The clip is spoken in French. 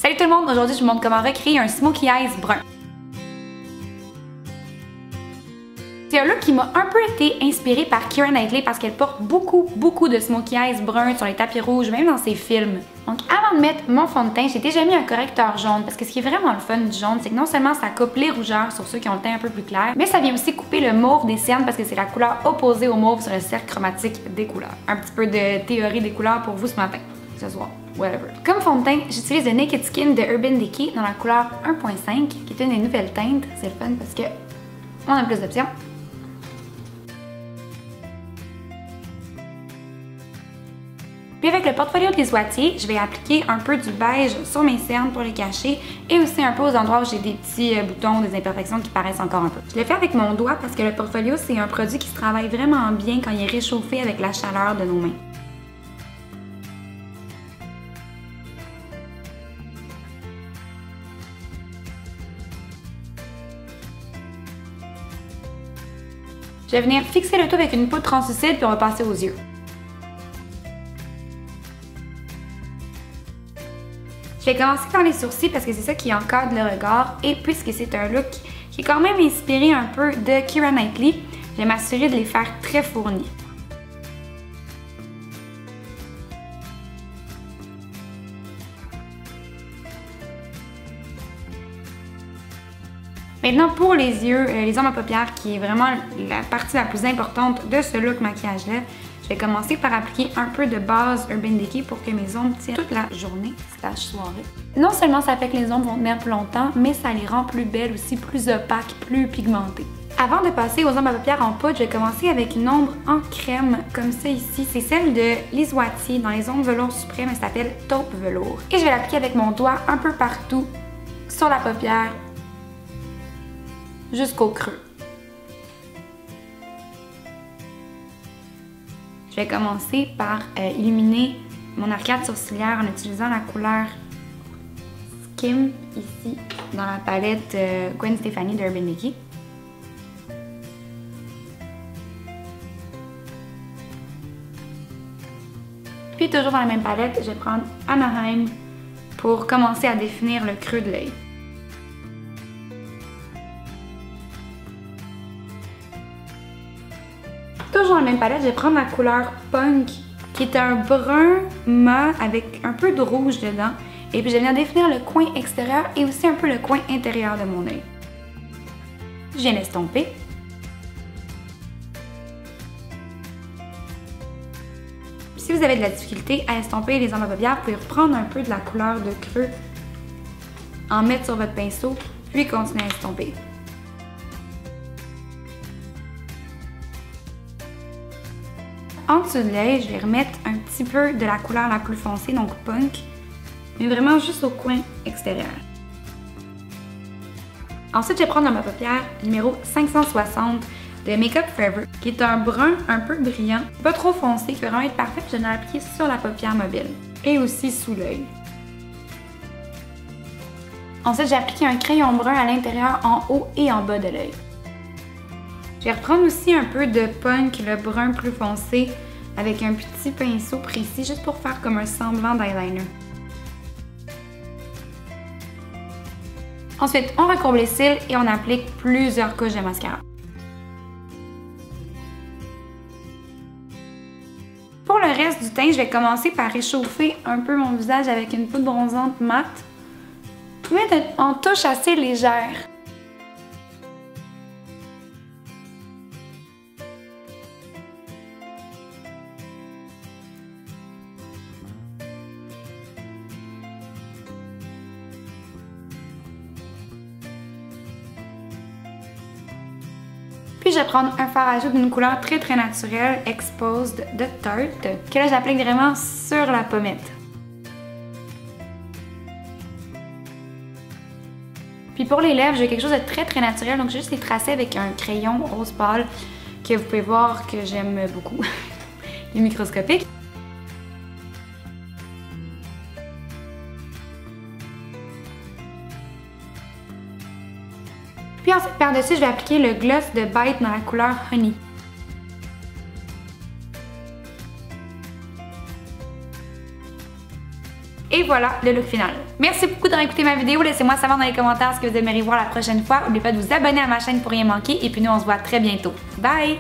Salut tout le monde, aujourd'hui je vous montre comment recréer un smokey eyes brun. C'est un look qui m'a un peu été inspiré par Keira Knightley parce qu'elle porte beaucoup de smokey eyes bruns sur les tapis rouges, même dans ses films. Donc avant de mettre mon fond de teint, j'ai déjà mis un correcteur jaune parce que ce qui est vraiment le fun du jaune, c'est que non seulement ça coupe les rougeurs sur ceux qui ont le teint un peu plus clair, mais ça vient aussi couper le mauve des cernes parce que c'est la couleur opposée au mauve sur le cercle chromatique des couleurs. Un petit peu de théorie des couleurs pour vous ce matin, ce soir. Whatever. Comme fond de teint, j'utilise le Naked Skin de Urban Decay dans la couleur 1.5, qui est une des nouvelles teintes. C'est le fun parce que on a plus d'options. Puis avec le portfolio de l'Isoitier, je vais appliquer un peu du beige sur mes cernes pour les cacher et aussi un peu aux endroits où j'ai des petits boutons, des imperfections qui paraissent encore un peu. Je le fais avec mon doigt parce que le portfolio, c'est un produit qui se travaille vraiment bien quand il est réchauffé avec la chaleur de nos mains. Je vais venir fixer le tout avec une poudre translucide puis on va passer aux yeux. Je vais commencer par les sourcils parce que c'est ça qui encadre le regard et puisque c'est un look qui est quand même inspiré un peu de Keira Knightley, je vais m'assurer de les faire très fournis. Maintenant pour les yeux, les ombres à paupières qui est vraiment la partie la plus importante de ce look maquillage-là, je vais commencer par appliquer un peu de base Urban Decay pour que mes ombres tiennent toute la journée, slash soirée. Non seulement ça fait que les ombres vont tenir plus longtemps, mais ça les rend plus belles aussi, plus opaques, plus pigmentées. Avant de passer aux ombres à paupières en poudre, je vais commencer avec une ombre en crème comme ça ici. C'est celle de l'Isoitier dans les ombres velours suprêmes, elle s'appelle Taupe Velours. Et je vais l'appliquer avec mon doigt un peu partout sur la paupière jusqu'au creux. Je vais commencer par illuminer mon arcade sourcilière en utilisant la couleur Skim ici dans la palette Gwen Stefani de Urban Decay. Puis toujours dans la même palette, je vais prendre Anaheim pour commencer à définir le creux de l'œil. Toujours dans la même palette, je vais prendre la couleur Punk, qui est un brun mat avec un peu de rouge dedans. Et puis je vais venir définir le coin extérieur et aussi un peu le coin intérieur de mon œil. Je viens l'estomper. Si vous avez de la difficulté à estomper les ombres à paupières, vous pouvez reprendre un peu de la couleur de creux, en mettre sur votre pinceau, puis continuer à estomper. En dessous de l'œil, je vais remettre un petit peu de la couleur la plus foncée, donc Punk, mais vraiment juste au coin extérieur. Ensuite, je vais prendre dans ma paupière numéro 560 de Make Up Forever, qui est un brun un peu brillant, pas trop foncé, qui va vraiment être parfait, puis je vais l'appliquer sur la paupière mobile et aussi sous l'œil. Ensuite, j'ai appliqué un crayon brun à l'intérieur, en haut et en bas de l'œil. Je vais reprendre aussi un peu de Punk, le brun plus foncé, avec un petit pinceau précis, juste pour faire comme un semblant d'eyeliner. Ensuite, on recourbe les cils et on applique plusieurs couches de mascara. Pour le reste du teint, je vais commencer par réchauffer un peu mon visage avec une poudre bronzante mate, mais en touche assez légère. Puis je vais prendre un fard à joues d'une couleur très naturelle, Exposed de Tarte, que là j'applique vraiment sur la pommette. Puis pour les lèvres, j'ai quelque chose de très naturel, donc je vais juste les tracer avec un crayon rose pâle que vous pouvez voir que j'aime beaucoup. Il est microscopique. Puis ensuite, par-dessus, je vais appliquer le gloss de Bite dans la couleur Honey. Et voilà le look final. Merci beaucoup d'avoir écouté ma vidéo. Laissez-moi savoir dans les commentaires ce que vous aimeriez voir la prochaine fois. N'oubliez pas de vous abonner à ma chaîne pour rien manquer. Et puis nous, on se voit très bientôt. Bye!